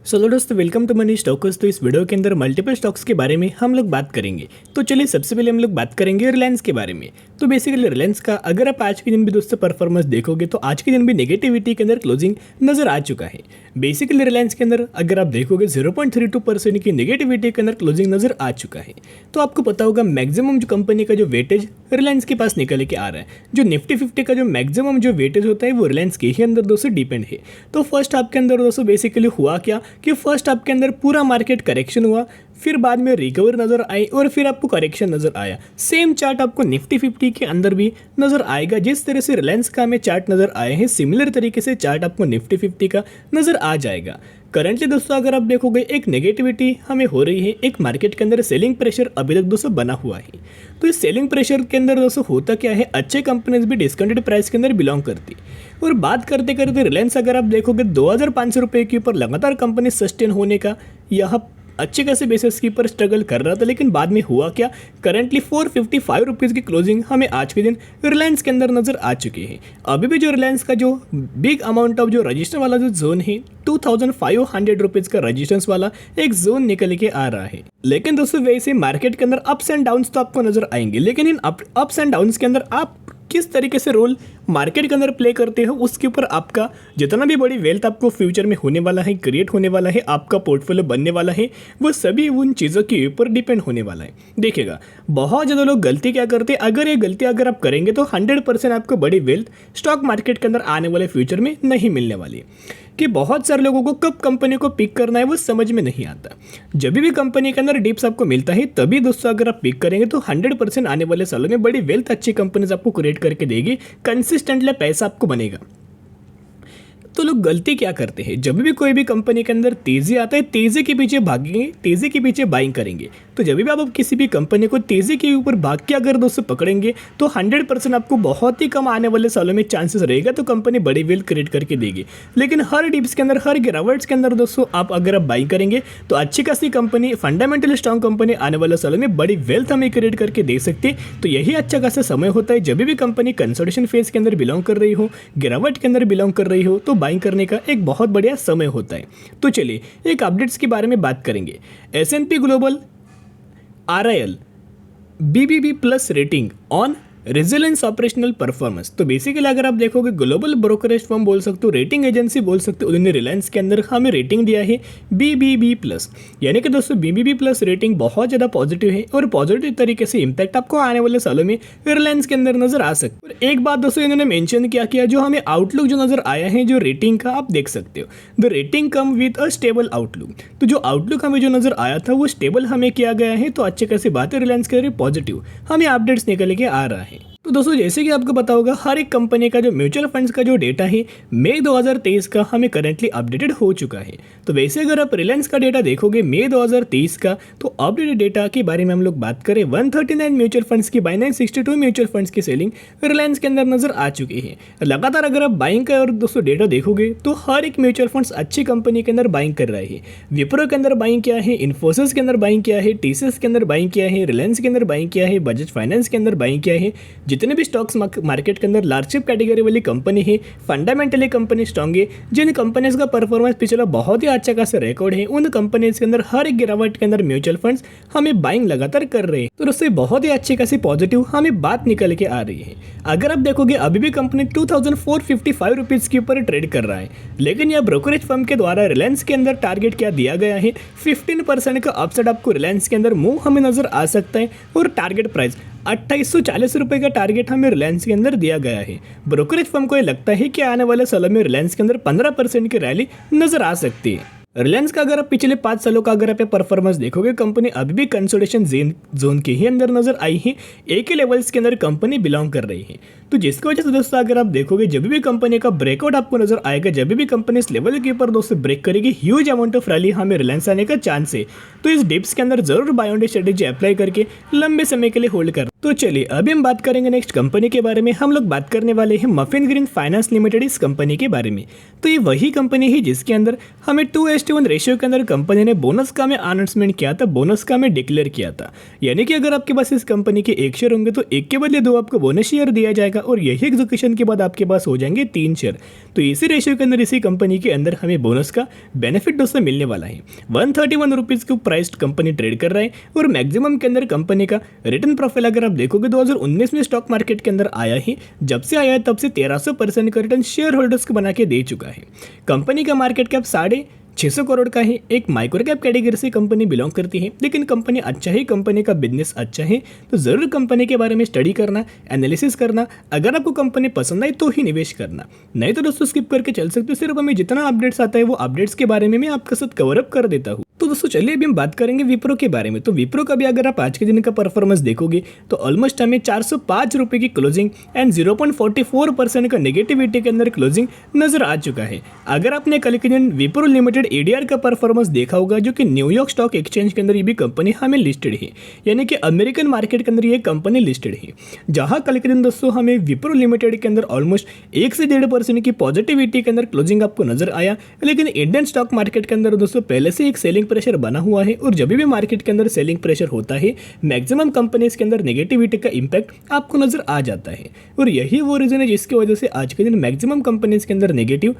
Hello दोस्तों, welcome to money stocks. तो इस वीडियो के अंदर मल्टीपल स्टॉक्स के बारे में हम लोग बात करेंगे। तो चलिए सबसे पहले हम लोग बात करेंगे रिलायंस के बारे में। तो बेसिकली रिलायंस का अगर आप आज के दिन भी दोस्तों परफॉर्मेंस देखोगे तो आज के दिन भी नेगेटिविटी के अंदर क्लोजिंग नजर आ चुका है। बेसिकली रिलायंस के अंदर अगर आप देखोगे 0.32% की नेगेटिविटी के अंदर क्लोजिंग नजर आ चुका है। तो आपको पता होगा मैक्सिमम जो कंपनी का जो वेटेज रिलायंस के पास निकल के आ रहा है, जो निफ्टी 50 का जो मैक्सिमम जो वेटेज होता है वो रिलायंस के ही अंदर दोस्तों डिपेंड है। तो फर्स्ट हाफ के अंदर दोस्तों बेसिकली हुआ क्या कि फर्स्ट हाफ के अंदर पूरा मार्केट करेक्शन हुआ, फिर बाद में रिकवर नजर आई और फिर आपको करेक्शन नजर आया। सेम चार्ट आपको निफ्टी 50 के अंदर भी नजर आएगा। जिस तरह से रिलायंस का हमें चार्ट नजर आए हैं, सिमिलर तरीके से चार्ट आपको निफ्टी 50 का नजर आ जाएगा। करंटली दोस्तों अगर आप देखोगे एक नेगेटिविटी हमें हो रही है, एक मार्केट के अंदर सेलिंग प्रेशर अभी तक दोस्तों बना हुआ है। तो इस सेलिंग प्रेशर के अंदर दोस्तों होता क्या है, अच्छे कंपनीज भी डिस्काउंटेड प्राइस के अंदर बिलोंग करती। और बात करते करते रिलायंस अगर आप देखोगे 2500 रुपये के ऊपर लगातार कंपनी सस्टेन होने का यह अच्छे खासे बेसिस के ऊपर स्ट्रगल कर रहा था, लेकिन बाद में हुआ क्या, करंटली 455 रुपीज़ की क्लोजिंग हमें आज के दिन रिलायंस के अंदर नजर आ चुकी है। अभी भी जो रिलायंस का जो बिग अमाउंट ऑफ जो रजिस्टर वाला जो जोन है 2500 रुपीज़ का रजिस्टेंस वाला एक जोन निकल के आ रहा है। लेकिन दोस्तों वैसे मार्केट के अंदर अप्स एंड डाउन्स तो आपको नजर आएंगे, लेकिन इन अप्स एंड डाउन्स के अंदर आप किस तरीके से रोल मार्केट के अंदर प्ले करते हो उसके ऊपर आपका जितना भी बड़ी वेल्थ आपको फ्यूचर में होने वाला है, क्रिएट होने वाला है, आपका पोर्टफोलियो बनने वाला है, वो सभी उन चीज़ों के ऊपर डिपेंड होने वाला है। देखिएगा बहुत ज़्यादा लोग गलती क्या करते हैं, अगर ये गलती अगर आप करेंगे तो 100% आपको बड़ी वेल्थ स्टॉक मार्केट के अंदर आने वाले फ्यूचर में नहीं मिलने वाली। कि बहुत सारे लोगों को कब कंपनी को पिक करना है वो समझ में नहीं आता। जब भी कंपनी के अंदर डिप्स आपको मिलता है तभी दोस्तों अगर आप पिक करेंगे तो 100% आने वाले सालों में बड़ी वेल्थ अच्छी कंपनीज आपको क्रिएट करके देगी, कंसिस्टेंटली पैसा आपको बनेगा। तो लोग गलती क्या करते हैं, जब भी कोई भी कंपनी के अंदर तेजी आता है तेजी के पीछे भागेंगे, तेजी के पीछे बाइंग करेंगे। तो जब भी आप किसी भी कंपनी को तेजी के ऊपर भाग के अगर दोस्तों पकड़ेंगे तो 100% आपको बहुत ही कम आने वाले सालों में चांसेस रहेगा तो कंपनी बड़ी वेल्थ क्रिएट करके देगी। लेकिन हर डिप्स के अंदर, हर गिरावट्स के अंदर दोस्तों आप अगर बाइंग करेंगे तो अच्छी खासी कंपनी, फंडामेंटली स्ट्रॉन्ग कंपनी आने वाले सालों में बड़ी वेल्थ हमें क्रिएट करके दे सकती है। तो यही अच्छा खासा समय होता है जब भी कंपनी कंसोलिडेशन फेज के अंदर बिलोंग कर रही हो, गिरावट के अंदर बिलोंग कर रही हो, तो बाइंग करने का एक बहुत बढ़िया समय होता है। तो चलिए एक अपडेट्स के बारे में बात करेंगे। S&P global RIL BBB plus rating on resilience operational performance. तो बेसिकली अगर आप देखोगे ग्लोबल ब्रोकरेज फर्म बोल सकते हो, रेटिंग एजेंसी बोल सकते हो, उन्होंने रिलायंस के अंदर हमें रेटिंग दिया है BBB प्लस। यानी कि दोस्तों BBB प्लस रेटिंग बहुत ज़्यादा पॉजिटिव है और पॉजिटिव तरीके से इंपैक्ट आपको आने वाले सालों में रिलायंस के अंदर नजर आ सकता है। और एक बात दोस्तों इन्होंने मेंशन किया जो हमें आउटलुक जो नजर आया है जो रेटिंग का, आप देख सकते हो the rating come with a stable outlook. तो जो आउटलुक हमें जो नजर आया था वो स्टेबल हमें किया गया है। तो अच्छे कैसी बात है, रिलायंस के पॉजिटिव हमें अपडेट्स निकल के आ रहा है। तो दोस्तों जैसे कि आपको पता होगा हर एक कंपनी का जो म्यूचुअल फंड्स का जो डेटा है मई 2023 का हमें करंटली अपडेटेड हो चुका है। तो वैसे अगर आप रिलायंस का डेटा देखोगे मई 2023 का, तो अपडेटेड डेटा के बारे में हम लोग बात करें 139 म्यूचुअल फंड्स की बाय 962 म्यूचुअल फंड्स की सेलिंग रिलायंस के अंदर नजर आ चुकी है। लगातार अगर आप बाइंग का और दोस्तों डेटा देखोगे तो हर एक म्यूचुअल फंड्स अच्छी कंपनी के अंदर बाइंग कर रहे हैं। विप्रो के अंदर बाइंग किया है, इन्फोसिस के अंदर बाइंग किया है, TCS के अंदर बाइंग किया है, रिलायंस के अंदर बाइंग किया है, बजाज फाइनेंस के अंदर बाइंग किया है। जितने भी स्टॉक्स मार्केट के अंदर लार्ज कैप कैटेगरी वाली कंपनी है, फंडामेंटली कंपनी स्ट्रॉन्ग है, जिन कंपनीज का परफॉर्मेंस पिछला बहुत ही अच्छा खासा रिकॉर्ड है, उन कंपनीज के अंदर हर एक गिरावट के अंदर म्यूचुअल फंड्स हमें बाइंग लगातार कर रहे हैं। तो उससे बहुत ही अच्छी खासी पॉजिटिव हमें बात निकल के आ रही है। अगर आप देखोगे अभी भी कंपनी 2455 रुपीज़ के ऊपर ट्रेड कर रहा है, लेकिन यह ब्रोकरेज फर्म के द्वारा रिलायंस के अंदर टारगेट क्या दिया गया है, 15% का अपसाइड आपको रिलायंस के अंदर मूव हमें नजर आ सकता है। और टारगेट प्राइस 2840 रुपये का टारगेट हमें रिलायंस के अंदर दिया गया है। ब्रोकरेज फर्म को ये लगता है कि आने वाले सालों में रिलायंस के अंदर 15% की रैली नजर आ सकती है। रिलायंस का अगर आप पिछले 5 सालों का अगर आप परफॉर्मेंस देखोगे, कंपनी अभी भी कंसोलिडेशन जोन के ही अंदर नजर आई है, एक ही लेवल्स के अंदर कंपनी बिलोंग कर रही है। तो जिसकी वजह से दोस्तों अगर आप देखोगे जब भी कंपनी का ब्रेकआउट आपको नजर आएगा, जब भी कंपनी इस लेवल के ऊपर दोस्तों ब्रेक करेगी, ह्यूज अमाउंट ऑफ रैली हमें रिलायंस आने का चांस है। तो इस डिप्स के अंदर जरूर buy on day strategy apply करके लंबे समय के लिए होल्ड कर तो चलिए अभी हम बात करेंगे नेक्स्ट कंपनी के बारे में। हम लोग बात करने वाले हैं मफिन ग्रीन फाइनेंस लिमिटेड इस कंपनी के बारे में। तो ये वही कंपनी है जिसके अंदर हमें 2:1 रेशियो के अंदर कंपनी ने बोनस का में अनाउंसमेंट किया था, बोनस का में डिक्लेयर किया था। यानी कि अगर आपके पास इस कंपनी के 1 शेयर होंगे तो 1 के बदले 2 आपको बोनस शेयर दिया जाएगा और यही एग्जीक्यूशन के बाद आपके पास हो जाएंगे 3 शेयर। तो इसी रेशियो के अंदर इसी कंपनी के अंदर हमें बोनस का बेनिफिट दोस्तों मिलने वाला है। 131 रुपीज़ को प्राइस कंपनी ट्रेड कर रहा है और मैक्सिमम के अंदर कंपनी का रिटर्न प्रोफाइल अगर आप देखोगे 2019 में स्टॉक मार्केट के अंदर आया ही, जब से आया है तब से 1300% का रिटर्न शेयर होल्डर्स को बना के दे चुका है। कंपनी का मार्केट कैप 650 करोड़ का है। एक माइक्रो कैप कैटेगरी से कंपनी बिलोंग करती है, लेकिन कंपनी अच्छा है, कंपनी का बिजनेस अच्छा है, तो ज़रूर कंपनी के बारे में स्टडी करना, एनालिसिस करना। अगर आपको कंपनी पसंद आई तो ही निवेश करना, नहीं तो दोस्तों स्किप करके चल सकते हो। सिर्फ हमें जितना अपडेट्स आता है वो अपडेट्स के बारे में मैं आपके साथ कवर अप कर देता हूँ। तो दोस्तों चलिए अभी हम बात करेंगे विप्रो के बारे में। तो विप्रो का भी अगर आप आज के दिन का परफॉर्मेंस देखोगे तो ऑलमोस्ट हमें 405 रुपये की क्लोजिंग एंड 0.44% का नेगेटिविटी के अंदर क्लोजिंग नजर आ चुका है। अगर आपने कल के दिन विप्रो लिमिटेड एडीआर का परफॉर्मेंस देखा होगा, जो कि न्यूयॉर्क स्टॉक एक्सचेंज के अंदर ये भी कंपनी हमें लिस्टेड है, यानी कि अमेरिकन मार्केट के अंदर ये कंपनी लिस्टेड है, जहां कल के दिन दोस्तों हमें विप्रो लिमिटेड के अंदर ऑलमोस्ट 1 से 1.5% की पॉजिटिविटी के अंदर क्लोजिंग आपको नजर आया। लेकिन इंडियन स्टॉक मार्केट के अंदर दोस्तों पहले से एक सेलिंग प्रेशर बना हुआ है और जब भी मार्केट के अंदर सेलिंग प्रेशर होता है मैक्सिमम कंपनीज के अंदर नेगेटिविटी का इंपैक्ट आपको नजर आ जाता है और यही वो रीजन है जिसकी वजह से आज के दिन मैक्सिमम कंपनीज के अंदर नेगेटिव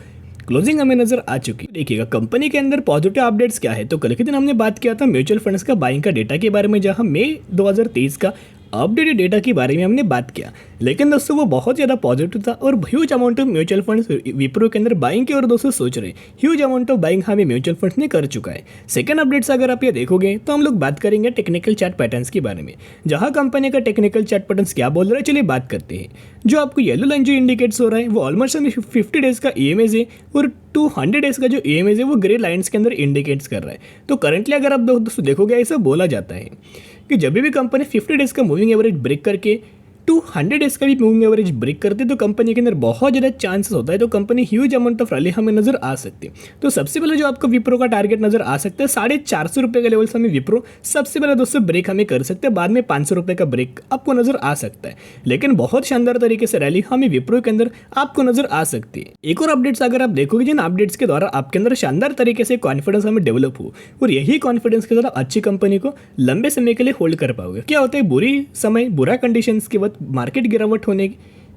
क्लोजिंग हमें नजर आ चुकी। देखिएगा कंपनी के अंदर पॉजिटिव अपडेट्स क्या है। तो कल के दिन हमने बात किया था म्यूचुअल फंड्स का बाइंग का डेटा के बारे में, जहां मई 2023 का अपडेटेड डेटा के बारे में हमने बात किया, लेकिन दोस्तों वो बहुत ज़्यादा पॉजिटिव था और huge amount of mutual funds Wipro के अंदर बाइंग की और दोस्तों सोच रहे ह्यूज अमाउंट ऑफ बाइंग हमें म्यूचुअल फंड्स ने कर चुका है। सेकंड अपडेट्स अगर आप ये देखोगे तो हम लोग बात करेंगे टेक्निकल चार्ट पैटर्न्स के बारे में, जहां कंपनी का टेक्निकल चार्ट पैटर्न्स क्या बोल रहा है चलिए बात करते हैं। जो आपको येलो लाइन जो इंडिकेट्स हो रहा है वो ऑलमोस्ट हमें 50 डेज का ईएमएस है और 200 डेज का जो ईएमएस है वो ग्रे लाइन्स के अंदर इंडिकेट्स कर रहा है। तो करंटली अगर आप दोस्तों देखोगे ऐसा बोला जाता है कि जब भी कंपनी 50 डेज का मूविंग एवरेज ब्रेक करके 200 डेज का भी मूविंग एवरेज ब्रेक करते तो कंपनी के अंदर बहुत ज़्यादा चांसेस होता है, तो company huge amount of rally हमें नजर आ सकती है। तो सबसे पहले जो आपको विप्रो का टारगेट नजर आ सकता है 450 रुपये का लेवल से हमें विप्रो सबसे पहले दोस्तों ब्रेक हमें कर सकते हैं, बाद में 500 रुपये का ब्रेक आपको नजर आ सकता है, लेकिन बहुत शानदार तरीके से रैली हमें विप्रो के अंदर आपको नजर आ सकती है। एक और अपडेट्स अगर आप देखोगे जिन अपडेट्स के द्वारा आपके अंदर शानदार तरीके से कॉन्फिडेंस हमें डेवलप हो और यही कॉन्फिडेंस के द्वारा अच्छी कंपनी को लंबे समय के लिए होल्ड कर पाओगे। क्या होता है बुरी समय बुरा कंडीशंस के वक्त मार्केट गिरावट होने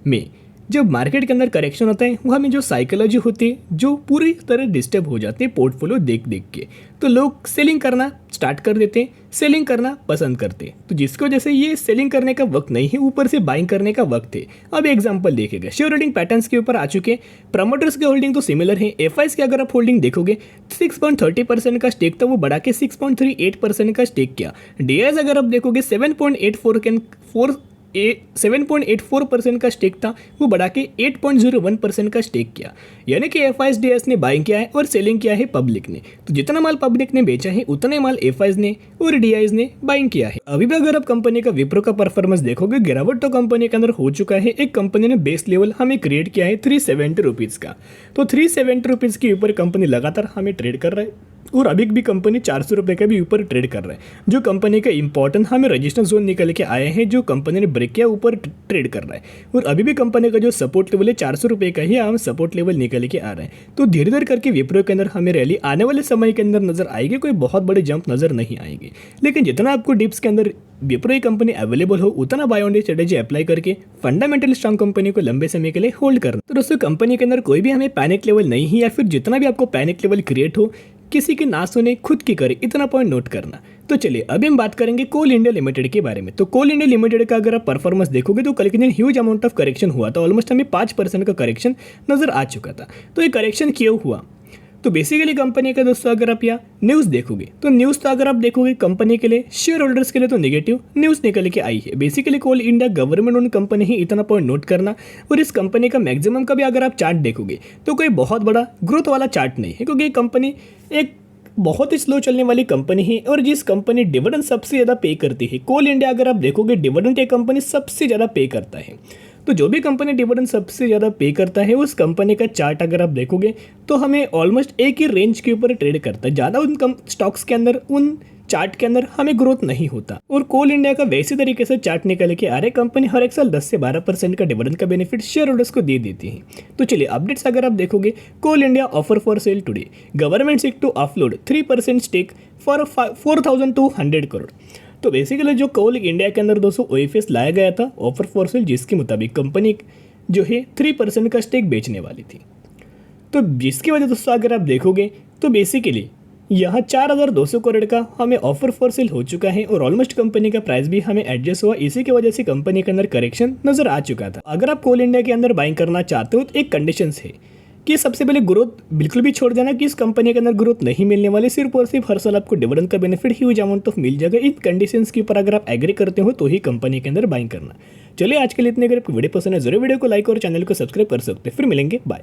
में जब मार्केट के अंदर करेक्शन होता है वो हमें जो साइकोलॉजी होती है जो पूरी तरह डिस्टर्ब हो जाती है पोर्टफोलियो देख देख के, तो लोग सेलिंग करना स्टार्ट कर देते हैं, सेलिंग करना पसंद करते हैं। तो जिसकी वजह से ये सेलिंग करने का वक्त नहीं है, ऊपर से बाइंग करने का वक्त है। अब एग्जांपल देखिएगा शेयर होल्डिंग पैटर्न्स के ऊपर आ चुके हैं। प्रमोटर्स की होल्डिंग तो सिमिलर है। एफआईज की अगर आप होल्डिंग देखोगे 6.30% का स्टेक था, वो बढ़ा के 6.38% का स्टेक किया। डीआईज अगर आप देखोगे 7.84% का स्टेक था, वो बढ़ा के 8.01% का स्टेक किया। यानी कि एफआईएस ने बाइंग किया है और सेलिंग किया है पब्लिक ने। तो जितना माल पब्लिक ने बेचा है उतना माल एफआईएस ने और डीआईएस ने बाइंग किया है। अभी भी अगर आप कंपनी का विप्रो का परफॉर्मेंस देखोगे गिरावट तो कंपनी के अंदर हो चुका है। एक कंपनी ने बेस लेवल हमें क्रिएट किया है 370 रुपीज़ का, तो 370 रुपीज़ के ऊपर कंपनी लगातार हमें ट्रेड कर रहा है और अभी भी कंपनी 400 रुपये के भी ऊपर ट्रेड कर रहा है। जो कंपनी का इंपॉर्टेंट हमें रजिस्टेंस जोन निकल के आए हैं, जो कंपनी ने ब्रेक किया ऊपर ट्रेड कर रहा है और अभी भी कंपनी का जो सपोर्ट लेवल है 400 रुपये का ही हम सपोर्ट लेवल निकल के आ रहा है। तो धीरे धीरे करके विप्रो के अंदर हमें रैली आने वाले समय के अंदर नजर आएगी, कोई बहुत बड़ी जंप नजर नहीं आएगी, लेकिन जितना आपको डिप्स के अंदर विप्रो की कंपनी अवेलेबल हो उतना buy on day strategy apply करके फंडामेंटल स्ट्रांग कंपनी को लंबे समय के लिए होल्ड करना। तो दोस्तों कंपनी के अंदर कोई भी हमें पैनिक लेवल नहीं है, या फिर जितना भी आपको पैनिक लेवल क्रिएट हो किसी की ना सुने खुद की करे, इतना पॉइंट नोट करना। तो चलिए अभी हम बात करेंगे कोल इंडिया लिमिटेड के बारे में। तो कोल इंडिया लिमिटेड का अगर आप परफॉर्मेंस देखोगे तो कल के दिन ह्यूज अमाउंट ऑफ करेक्शन हुआ था, ऑलमोस्ट हमें 5% का करेक्शन नजर आ चुका था। तो ये करेक्शन क्यों हुआ? तो बेसिकली कंपनी का दोस्तों अगर आप यहाँ न्यूज़ देखोगे तो न्यूज़ तो अगर आप देखोगे कंपनी के लिए शेयर होल्डर्स के लिए तो नेगेटिव न्यूज़ निकल के आई है। बेसिकली कोल इंडिया गवर्नमेंट ओन कंपनी ही, इतना पॉइंट नोट करना। और इस कंपनी का मैक्सिमम का भी अगर आप चार्ट देखोगे तो कोई बहुत बड़ा ग्रोथ वाला चार्ट नहीं है, क्योंकि ये कंपनी एक बहुत ही स्लो चलने वाली कंपनी है और जिस कंपनी डिविडेंड सबसे ज़्यादा पे करती है। कोल इंडिया अगर आप देखोगे डिविडेंड ये कंपनी सबसे ज़्यादा पे करता है। तो जो भी कंपनी डिविडेंड सबसे ज़्यादा पे करता है उस कंपनी का चार्ट अगर आप देखोगे तो हमें ऑलमोस्ट एक ही रेंज के ऊपर ट्रेड करता है। ज़्यादा उन स्टॉक्स के अंदर उन चार्ट के अंदर हमें ग्रोथ नहीं होता। और कोल इंडिया का वैसे तरीके से चार्ट निकल के आ रहे कंपनी हर एक साल 10 से 12% का डिविडेंड का बेनिफिट शेयर होल्डर्स को दे देती है। तो चलिए अपडेट्स अगर आप देखोगे, Coal India offer for sale today, government seek to offload 3% stake for 4,200 crore. तो बेसिकली जो कोल इंडिया के अंदर दोस्तों OFS लाया गया था ऑफर फॉर सेल, जिसके मुताबिक कंपनी जो है 3% का स्टेक बेचने वाली थी। तो जिसकी वजह दोस्तों अगर आप देखोगे तो बेसिकली यहाँ 4,200 करोड़ का हमें ऑफर फॉर सेल हो चुका है और ऑलमोस्ट कंपनी का प्राइस भी हमें एडजस्ट हुआ। इसी की वजह से कंपनी के अंदर करेक्शन नजर आ चुका था। अगर आप कोल इंडिया के अंदर बाइंग करना चाहते हो तो एक कंडीशंस है कि सबसे पहले ग्रोथ बिल्कुल भी छोड़ देना कि इस कंपनी के अंदर ग्रोथ नहीं मिलने वाली, सिर्फ और सिर्फ हर साल आपको डिविडेंड का बेनिफिट ह्यूज अमाउंट ऑफ मिल जाएगा। इन कंडीशंस के ऊपर अगर आप एग्री करते हो तो ही कंपनी के अंदर बाइंग करना। चलिए आज के लिए इतने, अगर आपको वीडियो पसंद है जरूर वीडियो को लाइक और चैनल को सब्सक्राइब कर सकते हैं। फिर मिलेंगे, बाय।